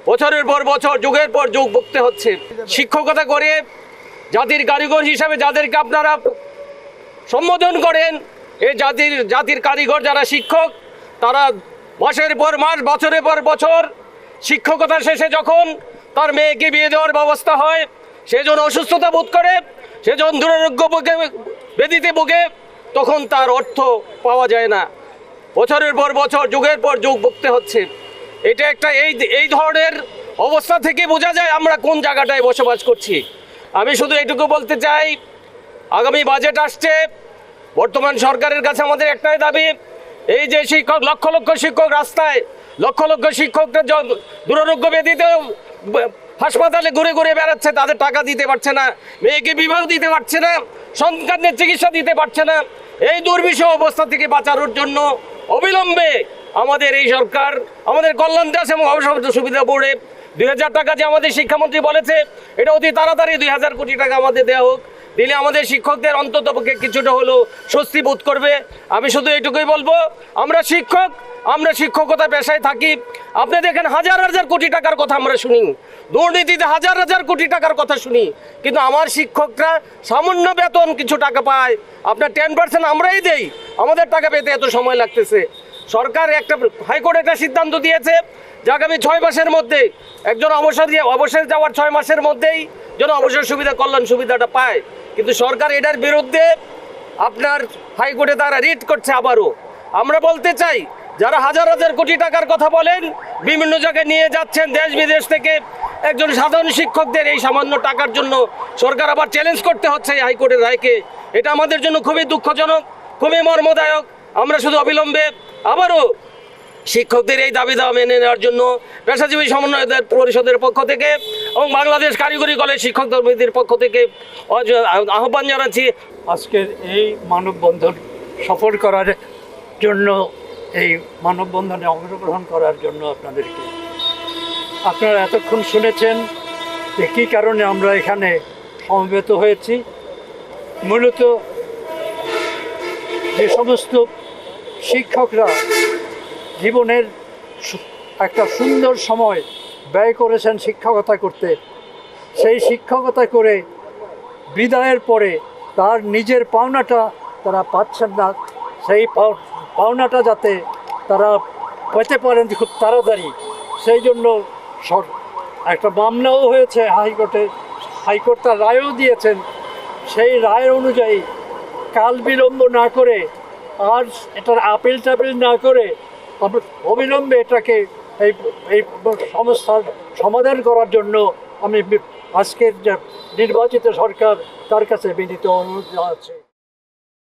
বছরের পর বছর, যুগের পর যুগ ভুগতে হচ্ছে। শিক্ষকতা করে জাতির কারিগর হিসাবে যাদেরকে আপনারা সম্বোধন করেন, এই জাতির কারিগর যারা শিক্ষক, তারা মাসের পর মাস, বছরের পর বছর শিক্ষকতা শেষে যখন তার মেয়েকে বিয়ে দেওয়ার ব্যবস্থা হয়, সেজন অসুস্থতা বোধ করে, সেজন দুরারোগ্য ব্যাধিতে ভোগে, তখন তার অর্থ পাওয়া যায় না। বছরের পর বছর, যুগের পর যুগ ভুগতে হচ্ছে। এটা একটা এই ধরনের অবস্থা থেকে বোঝা যায় আমরা কোন জায়গাটায় বসবাস করছি। আমি শুধু এইটুকু বলতে চাই, আগামী বাজেট আসছে, বর্তমান সরকারের কাছে আমাদের একটাই দাবি, এই যে শিক্ষক, লক্ষ লক্ষ শিক্ষক রাস্তায়, লক্ষ লক্ষ শিক্ষকরা দুরারোগ্য ব্যাধিতে হাসপাতালে ঘুরে ঘুরে বেড়াচ্ছে, তাদের টাকা দিতে পারছে না, মেয়েকে বিবাহ দিতে পারছে না, সন্তানের চিকিৎসা দিতে পারছে না। এই দুর্বিষহ অবস্থা থেকে বাঁচানোর জন্য অবিলম্বে আমাদের এই সরকার, আমাদের কল্যাণ দাস এবং অবসর সুবিধা বোর্ডে 2000 টাকা যে আমাদের শিক্ষামন্ত্রী বলেছে, এটা অতি তাড়াতাড়ি 2000 কোটি টাকা আমাদের দেওয়া হোক। দিলে আমাদের শিক্ষকদের অন্ততপক্ষে কিছুটা হলেও স্বস্তি বোধ করবে। আমি শুধু এইটুকুই বলবো, আমরা শিক্ষক, আমরা শিক্ষকতা পেশায় থাকি। আপনি দেখেন হাজার হাজার কোটি টাকার কথা আমরা শুনি, দুর্নীতিতে হাজার হাজার কোটি টাকার কথা শুনি, কিন্তু আমার শিক্ষকরা সামান্য বেতন কিছু টাকা পায়। আপনার 10% আমরাই দেই, আমাদের টাকা পেতে এত সময় লাগতেছে। সরকার হাইকোর্ট একটা সিদ্ধান্ত দিয়েছে যে আগামী 6 মাসের মধ্যে একজন অবসর যাওয়ার 6 মাসের মধ্যেই যেন অবসর সুবিধা, কল্যাণ সুবিধাটা পায়। কিন্তু সরকার এটার বিরুদ্ধে আপনার হাইকোর্টে তারা রিট করছে আবারও। আমরা বলতে চাই, যারা হাজার হাজার কোটি টাকার কথা বলেন, বিভিন্ন জায়গায় নিয়ে যাচ্ছেন দেশ বিদেশ থেকে একজন সাধারণ শিক্ষকদের এই সামান্য টাকার জন্য সরকার আবার চ্যালেঞ্জ করতে হচ্ছে এই হাইকোর্টের রায়কে। এটা আমাদের জন্য খুবই দুঃখজনক, খুবই মর্মদায়ক। আমরা শুধু অবিলম্বে আবারও শিক্ষকদের এই দাবি দাওয়া মেনে নেওয়ার জন্য পেশাজীবী সমন্বয় পরিষদের পক্ষ থেকে এবং বাংলাদেশ কারিগরি কলেজ শিক্ষক সমিতির পক্ষ থেকে আহ্বান জানাচ্ছি। আজকের এই মানববন্ধন সফল করার জন্য, এই মানববন্ধনে অংশগ্রহণ করার জন্য আপনারা এতক্ষণ শুনেছেন যে কী কারণে আমরা এখানে সমবেত হয়েছি। মূলত যে সমস্ত শিক্ষকরা জীবনের একটা সুন্দর সময় ব্যয় করেছেন শিক্ষকতা করতে, সেই শিক্ষকতা করে বিদায়ের পরে তার নিজের পাওনাটা তারা পাচ্ছেন না, সেই পাওনাটা যাতে তারা পেতে পারেন খুব তাড়াতাড়ি, সেই জন্য একটা মামলাও হয়েছে হাইকোর্টে। হাইকোর্ট তার রায়ও দিয়েছেন। সেই রায় অনুযায়ী কাল বিলম্ব না করে, আর এটার আপিল টাপিল না করে অবিলম্বে এটাকে এই সমস্যার সমাধান করার জন্য আমি আজকের যে নির্বাচিত সরকার, তার কাছে বিনীত অনুরোধ জানাচ্ছি।